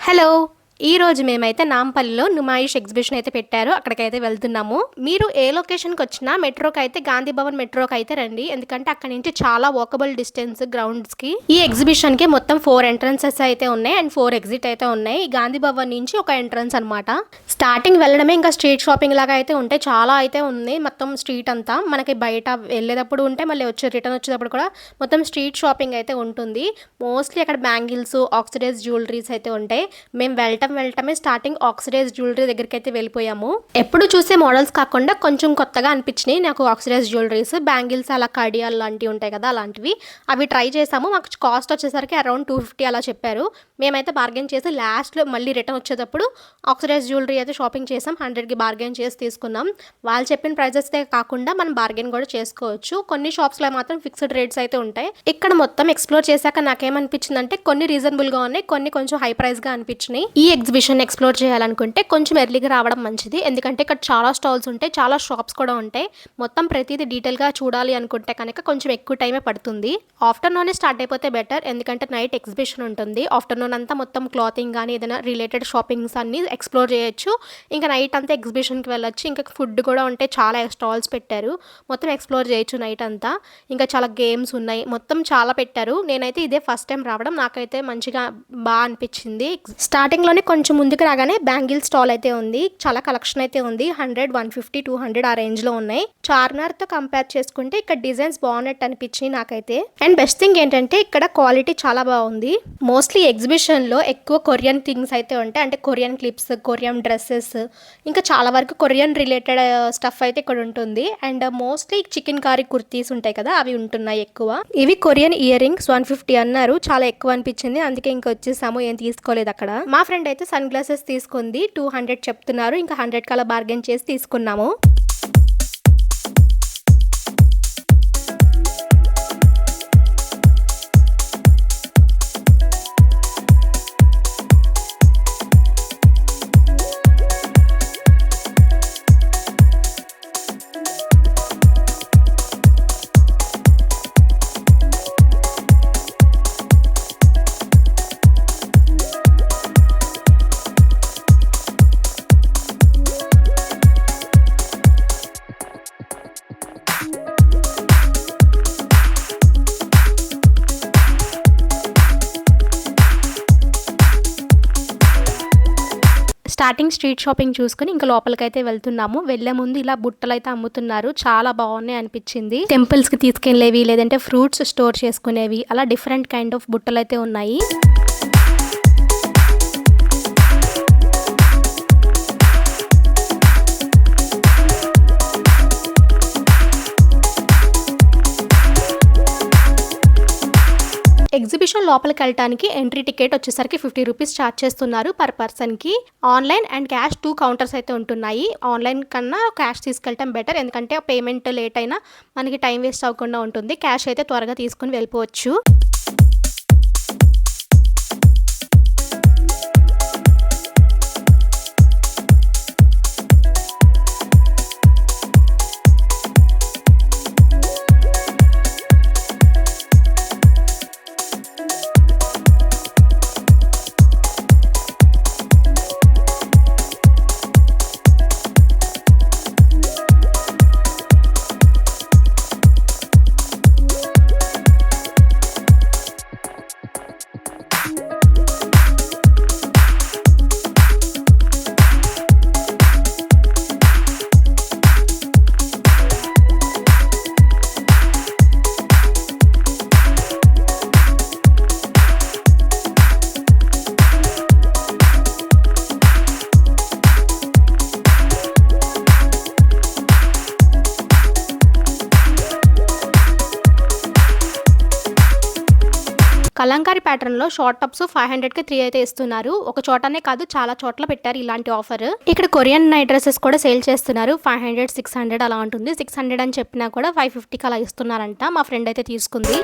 Hello! ఈరోజు మేమైతే నాంపల్లిలో Numaish exhibition అయితే పెట్టారు. అక్కడికైతే వెళ్తున్నాము. మీరు ఏ లొకేషన్‌కొచ్చినా మెట్రోకైతే గాంధీ భవన్ మెట్రోకైతే రండి. ఎందుకంటే అక్కడి నుంచి చాలా వాకబుల్ డిస్టెన్స్ గ్రౌండ్స్‌కి. ఈ ఎగ్జిబిషన్‌కి మొత్తం 4 ఎంట్రన్సెస్ అయితే ఉన్నాయి అండ్ 4 ఎగ్జిట్ అయితే ఉన్నాయి. ఈ గాంధీ భవన్ నుంచి ఒక ఎంట్రన్స్ అనమాట. స్టార్టింగ్ వెళ్ళడమే ఇంకా స్ట్రీట్ షాపింగ్ లాగా అయితే ఉంటాయి. చాలా అయితే ఉంది మొత్తం స్ట్రీట్ అంతా. మనకి బయట వెళ్ళేటప్పుడు ఉంటే మళ్ళీ రిటర్న్ వచ్చేటప్పుడు కూడా మొత్తం స్ట్రీట్ షాపింగ్ అయితే ఉంటుంది. మోస్ట్లీ అక్కడ బ్యాంగిల్స్, ఆక్సిడైజ్ జ్యువెలరీస్ అయితే ఉంటాయి. మేము వెళ్ళటమే స్టార్టింగ్ ఆక్సిడైజ్ జ్యువెలరీ దగ్గరికి అయితే వెళ్ళిపోయాము. ఎప్పుడు చూసే మోడల్స్ కాకుండా కొంచెం కొత్తగా అనిపించినాయి నాకు ఆక్సిడైజ్ జ్యువెలరీస్. బ్యాంగిల్స్ అలా కడియాలు లాంటివి ఉంటాయి కదా, అలాంటివి అవి ట్రై చేసాము. మాకు కాస్ట్ వచ్చేసరికి అరౌండ్ 250 అలా చెప్పారు. మేమైతే బార్గెన్ చేసి లాస్ట్లో మళ్ళీ రిటర్న్ వచ్చేటప్పుడు ఆక్సిడైజ్ జ్యువెలరీ అయితే షాపింగ్ చేసాం. 100కి బార్గెన్ చేసి తీసుకున్నాం. వాళ్ళు చెప్పిన ప్రైజెస్తో కాకుండా మనం బార్గెన్ కూడా చేసుకోవచ్చు. కొన్ని షాప్స్లో మాత్రం ఫిక్స్డ్ రేట్స్ అయితే ఉంటాయి. ఇక్కడ మొత్తం ఎక్స్ప్లోర్ చేశాక నాకేమనిపించింది అంటే కొన్ని రీజనబుల్గా ఉన్నాయి, కొన్ని కొంచెం హై ప్రైస్గా అనిపించినాయి. ఈ ఎగ్జిబిషన్ ఎక్స్ప్లోర్ చేయాలనుకుంటే కొంచెం ఎర్లీగా రావడం మంచిది. ఎందుకంటే ఇక్కడ చాలా స్టాల్స్ ఉంటాయి, చాలా షాప్స్ కూడా ఉంటాయి. మొత్తం ప్రతిదీ డీటెయిల్గా చూడాలి అనుకుంటే కనుక కొంచెం ఎక్కువ టైమే పడుతుంది. ఆఫ్టర్నూనే స్టార్ట్ అయిపోతే బెటర్, ఎందుకంటే నైట్ ఎగ్జిబిషన్ ఉంటుంది. ఆఫ్టర్నూన్ అంతా మొత్తం క్లాతింగ్ కానీ ఏదైనా రిలేటెడ్ షాపింగ్స్ అన్ని ఎక్స్ప్లోర్ చేయొచ్చు. ఇంకా నైట్ అంతా ఎగ్జిబిషన్కి వెళ్ళొచ్చు. ఇంకా ఫుడ్ కూడా ఉంటే చాలా స్టాల్స్ పెట్టారు, మొత్తం ఎక్స్ప్లోర్ చేయొచ్చు నైట్ అంతా. ఇంకా చాలా గేమ్స్ ఉన్నాయి, మొత్తం చాలా పెట్టారు. నేనైతే ఇదే ఫస్ట్ టైం రావడం, నాకైతే మంచిగా బాగా అనిపించింది. స్టార్టింగ్లోనే కొంచెం ముందుకు రాగానే బ్యాంగిల్ స్టాల్ అయితే ఉంది. చాలా కలెక్షన్ అయితే ఉంది. 100, 150, 200 ఆ రేంజ్లో ఉన్నాయి. చార్మినార్తో కంపేర్ చేసుకుంటే ఇక్కడ డిజైన్స్ బాగున్నట్టు అనిపించింది నాకైతే. అండ్ బెస్ట్ థింగ్ ఏంటంటే ఇక్కడ క్వాలిటీ చాలా బాగుంది. మోస్ట్లీ ఎగ్జిబిషన్లో ఎక్కువ కొరియన్ థింగ్స్ అయితే ఉంటాయి, అంటే కొరియన్ క్లిప్స్, కొరియన్ డ్రెస్సెస్, ఇంకా చాలా వరకు కొరియన్ రిలేటెడ్ స్టఫ్ అయితే ఇక్కడ ఉంటుంది. అండ్ మోస్ట్లీ చికెన్ కారీ కుర్తీస్ ఉంటాయి కదా, అవి ఉంటున్నాయి ఎక్కువ. ఇవి కొరియన్ ఇయర్ రింగ్స్ 150 అన్నారు, చాలా ఎక్కువ అనిపించింది. అందుకే ఇంకా వచ్చేసాము, ఏం తీసుకోలేదు అక్కడ. మా ఫ్రెండ్ అయితే సన్ గ్లాసెస్ తీసుకుంది, 200 చెప్తున్నారు. ఇంకా 100 కలా బార్గెన్ చేసి తీసుకున్నాము. స్టార్టింగ్ స్ట్రీట్ షాపింగ్ చూసుకుని ఇంకా లోపలికైతే వెళ్తున్నాము. వెళ్లే ముందు ఇలా బుట్టలు అయితే అమ్ముతున్నారు, చాలా బాగున్నాయి అనిపించింది. టెంపుల్స్ కి తీసుకెళ్లేవి, లేదంటే ఫ్రూట్స్ స్టోర్ చేసుకునేవి, అలా డిఫరెంట్ కైండ్ ఆఫ్ బుట్టలు అయితే ఉన్నాయి. ఎగ్జిబిషన్ లోపలికి వెళ్ళడానికి ఎంట్రీ టికెట్ వచ్చేసరికి 50 రూపీస్ ఛార్జ్ చేస్తున్నారు పర్ పర్సన్కి. ఆన్లైన్ అండ్ క్యాష్ 2 కౌంటర్స్ అయితే ఉంటున్నాయి. ఆన్లైన్ కన్నా క్యాష్ తీసుకెళ్ళటం బెటర్, ఎందుకంటే పేమెంట్ లేట్ అయినా మనకి టైం వేస్ట్ అవ్వకుండా ఉంటుంది. క్యాష్ అయితే త్వరగా తీసుకుని వెళ్ళిపోవచ్చు. కలంకారీ ప్యాటర్న్ లో షార్ట్ టాప్స్ 500కి 3 అయితే ఇస్తున్నారు. ఒక చోటనే కాదు, చాలా చోట్ల పెట్టారు ఇలాంటి ఆఫర్. ఇక్కడ కొరియన్ నైట్ డ్రెస్సెస్ కూడా సేల్ చేస్తున్నారు. 500, 600 అలా ఉంటుంది. 600 అని చెప్పినా కూడా 550కి అలా ఇస్తున్నారంట. మా ఫ్రెండ్ అయితే తీసుకుంది.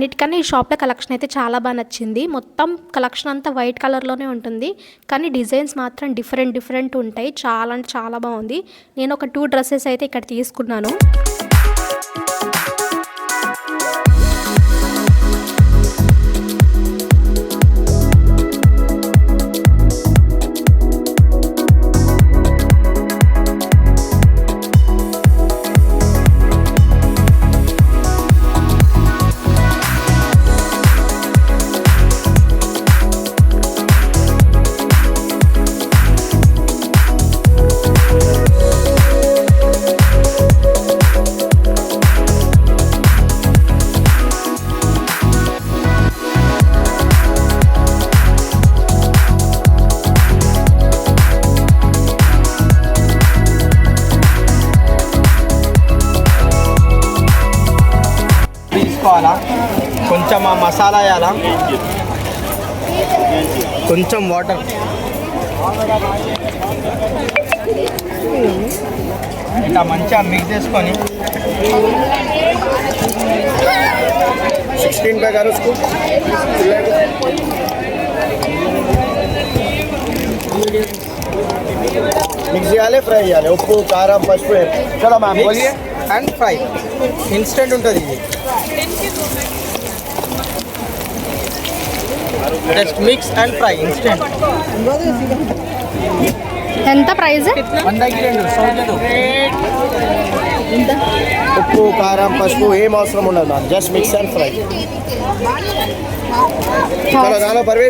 అన్నిటికన్నా ఈ షాప్లో కలెక్షన్ అయితే చాలా బాగా నచ్చింది. మొత్తం కలెక్షన్ అంతా వైట్ కలర్లోనే ఉంటుంది, కానీ డిజైన్స్ మాత్రం డిఫరెంట్ ఉంటాయి. చాలా అంటే చాలా బాగుంది. నేను ఒక 2 డ్రెస్సెస్ అయితే ఇక్కడ తీసుకున్నాను. కొంచెం మసాలా వేయాలా, కొంచెం వాటర్, ఇట్లా మంచిగా మిక్స్ చేసుకొని 16 पे करो उसको, మిక్స్ చేయాలి, ఫ్రై చేయాలి. ఉప్పు కారం పసుపు చలో మ్యామ్ బోలియే. అండ్ ఫ్రై ఇన్స్టెంట్ ఉంటుంది ఇది. Just mix and fry instant. ఎంత ప్రైస్? 100 ఉప్పు కారం పసుపు ఏం అవసరం ఉండదు ma'am, just mix and fry. చలో నాలో పర్వే.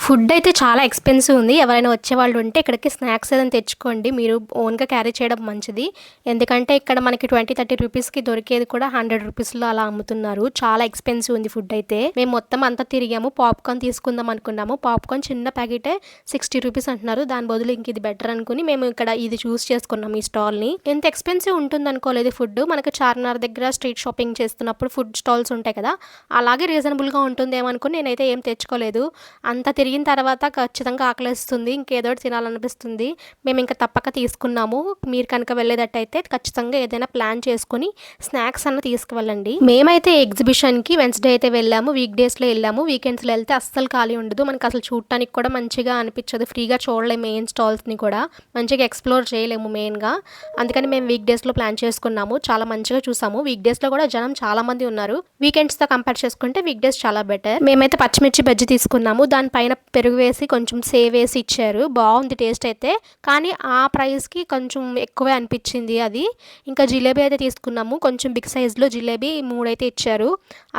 ఫుడ్ అయితే చాలా ఎక్స్పెన్సివ్ ఉంది. ఎవరైనా వచ్చేవాళ్ళు ఉంటే ఇక్కడికి స్నాక్స్ ఏదైనా తెచ్చుకోండి, మీరు ఓన్గా క్యారీ చేయడం మంచిది. ఎందుకంటే ఇక్కడ మనకి 20-30 రూపీస్కి దొరికేది కూడా 100 రూపీస్లో అలా అమ్ముతున్నారు. చాలా ఎక్స్పెన్సివ్ ఉంది ఫుడ్ అయితే. మేము మొత్తం అంతా తిరిగాము, పాప్కార్న్ తీసుకుందాం అనుకున్నాము. పాప్కార్న్ చిన్న ప్యాకెటే 60 రూపీస్ అంటున్నారు. దాని బదులు ఇంక ఇది బెటర్ అనుకుని మేము ఇక్కడ ఇది చూస్ చేసుకున్నాం ఈ స్టాల్ని. ఎంత ఎక్స్పెన్సివ్ ఉంటుంది అనుకోలేదు ఫుడ్. మనకి చార్మినార్ దగ్గర స్ట్రీట్ షాపింగ్ చేస్తున్నప్పుడు ఫుడ్ స్టాల్స్ ఉంటాయి కదా, అలాగే రీజనబుల్గా ఉంటుందేమో అనుకుని నేనైతే ఏం తెచ్చుకోలేదు. అంత తిరిగిన తర్వాత ఖచ్చితంగా ఆకలిస్తుంది, ఇంకేదో తినాలనిపిస్తుంది. మేము ఇంకా తప్పక తీసుకున్నాము. మీరు కనుక వెళ్ళేటట్టయితే ఖచ్చితంగా ఏదైనా ప్లాన్ చేసుకుని స్నాక్స్ అన్న తీసుకువెళ్ళండి. మేమైతే ఎగ్జిబిషన్కి వెన్స్డే అయితే వెళ్ళాము, వీక్ డేస్లో వెళ్ళాము. వీకెండ్స్లో వెళ్తే అస్సలు ఖాళీ ఉండదు, మనకు అసలు చూడటానికి కూడా మంచిగా అనిపించదు, ఫ్రీగా చూడలేము మెయిన్ స్టాల్స్ని కూడా మంచిగా ఎక్స్ప్లోర్ చేయలేము మెయిన్గా. అందుకని మేము వీక్ డేస్లో ప్లాన్ చేసుకున్నాము, చాలా మంచిగా చూసాము. వీక్ డేస్లో కూడా జనం చాలా మంది ఉన్నారు, వీకెండ్స్తో కంపేర్ చేసుకుంటే వీక్ డేస్ చాలా బెటర్. మేమైతే పచ్చిమిర్చి బజ్జీ తీసుకున్నాము, దానిపైన పెరుగు వేసి కొంచెం సేవ్ వేసి ఇచ్చారు, బాగుంది టేస్ట్ అయితే. కానీ ఆ ప్రైస్కి కొంచెం ఎక్కువే అనిపించింది అది. ఇంకా జిలేబీ అయితే తీసుకున్నాము, కొంచెం బిగ్ సైజ్లో జిలేబీ 3 అయితే ఇచ్చారు.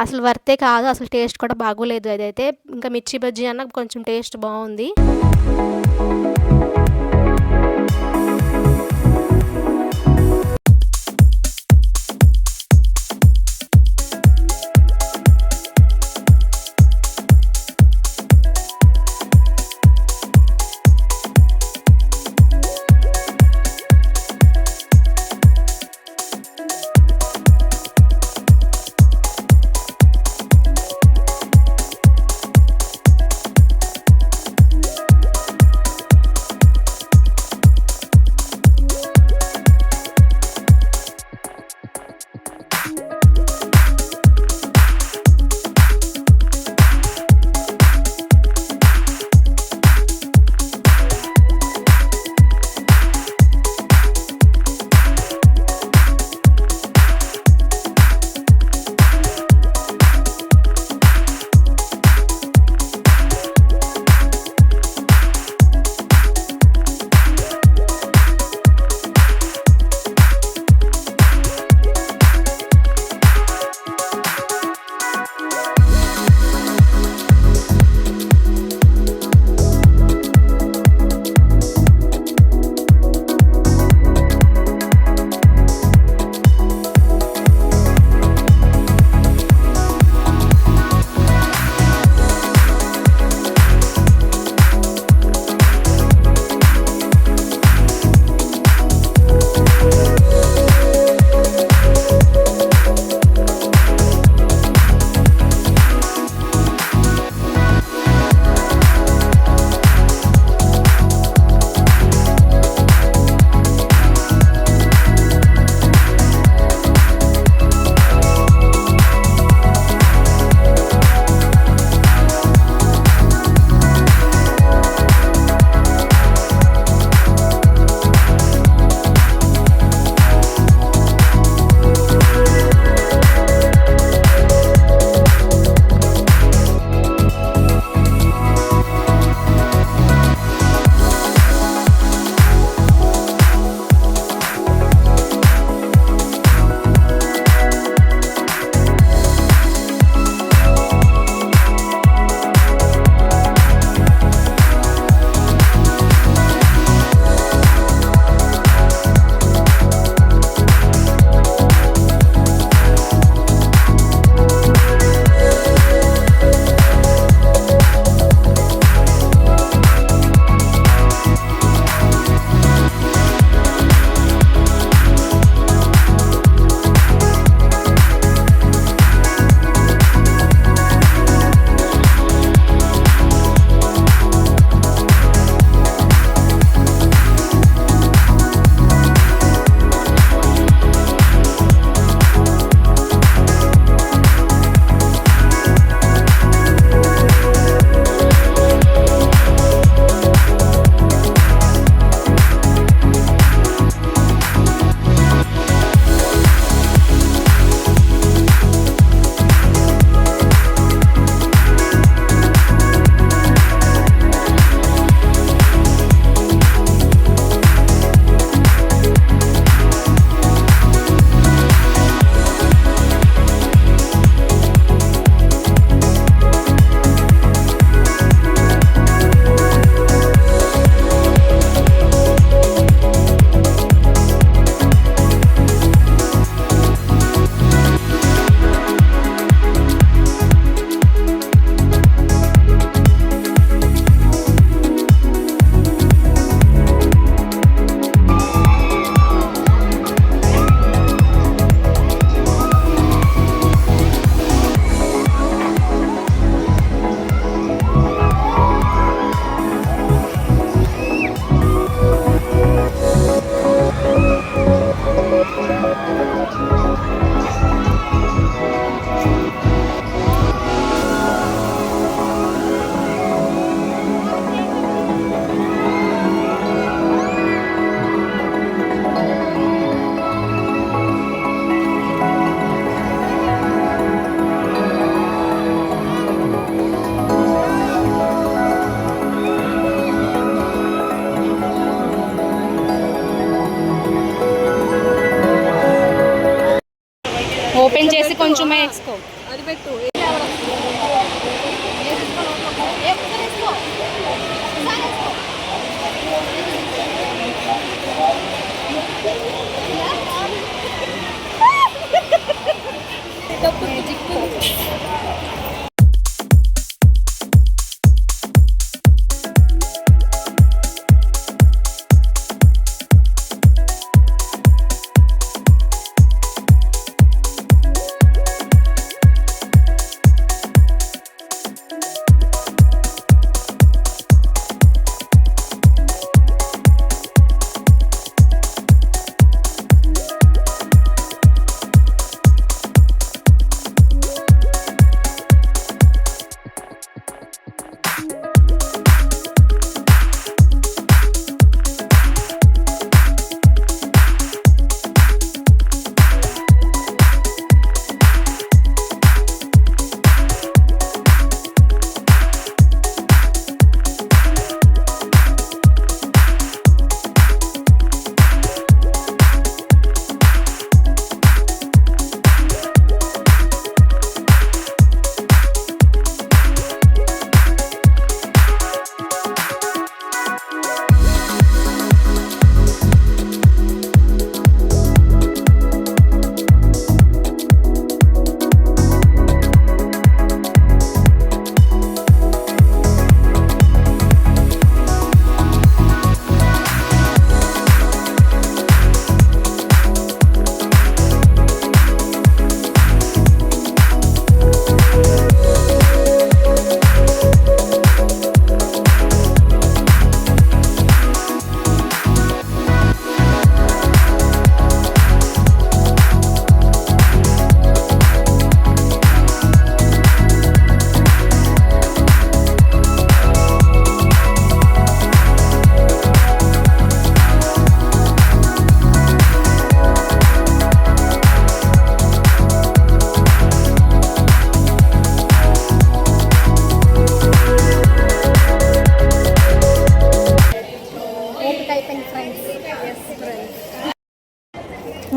అసలు వర్తే కాదు, అసలు టేస్ట్ కూడా బాగోలేదు అదైతే. ఇంకా మిర్చి బజ్జీ అన్న కొంచెం టేస్ట్ బాగుంది. కొంచెం వేసుకో. అది పెట్టు.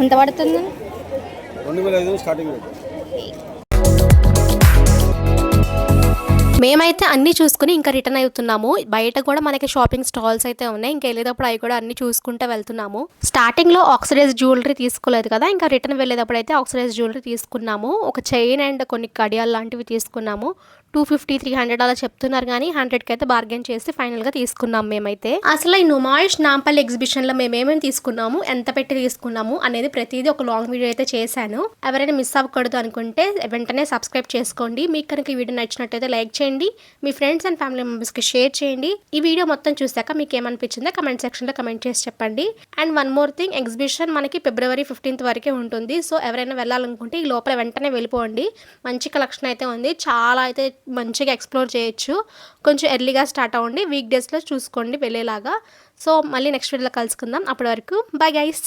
ఎంత పడుతుంది? 2500 స్టార్టింగ్ రేట్. మేమైతే అన్నీ చూసుకుని ఇంకా రిటర్న్ అవుతున్నాము. బయట కూడా మనకి షాపింగ్ స్టాల్స్ అయితే ఉన్నాయి. ఇంకా వెళ్ళేటప్పుడు అవి కూడా అన్ని చూసుకుంటూ వెళ్తున్నాము. స్టార్టింగ్లో ఆక్సిడైజ్ జ్యువెలరీ తీసుకోలేదు కదా, ఇంకా రిటర్న్ వెళ్ళేటప్పుడు అయితే ఆక్సిడైజ్ జ్యువెలరీ తీసుకున్నాము. ఒక చైన్ అండ్ కొన్ని కడియాలు లాంటివి తీసుకున్నాము. 250, 300 అలా చెప్తున్నారు కానీ 100కి అయితే బార్గెన్ చేసి ఫైనల్గా తీసుకున్నాం మేమైతే. అసలు ఈ నుమాయిష్ నాంపల్లి ఎగ్జిబిషన్లో మేము ఏమేమి తీసుకున్నాము, ఎంత పెట్టి తీసుకున్నాము అనేది ప్రతిదీ ఒక లాంగ్ వీడియో అయితే చేశాను. ఎవరైనా మిస్ అవ్వకూడదు అనుకుంటే వెంటనే సబ్స్క్రైబ్ చేసుకోండి. మీకు కనుక ఈ వీడియో నచ్చినట్టయితే లైక్ చేయండి, మీ ఫ్రెండ్స్ అండ్ ఫ్యామిలీ మెంబర్స్కి షేర్ చేయండి. ఈ వీడియో మొత్తం చూసాక మీకు ఏమనిపించిందో కమెంట్ సెక్షన్లో కమెంట్ చేసి చెప్పండి. And one more thing, exhibition మనకి February 15th వరకే ఉంటుంది. సో ఎవరైనా వెళ్ళాలనుకుంటే ఈ లోపల వెంటనే వెళ్ళిపోండి. మంచి కలెక్షన్ అయితే ఉంది, చాలా అయితే మంచిగా ఎక్స్ప్లోర్ చేయొచ్చు. కొంచెం ఎర్లీగా స్టార్ట్ అవ్వండి, వీక్ డేస్లో చూసుకోండి వెళ్ళేలాగా. సో మళ్ళీ నెక్స్ట్ వీడియోలో కలుసుకుందాం. అప్పటి వరకు బై గైస్.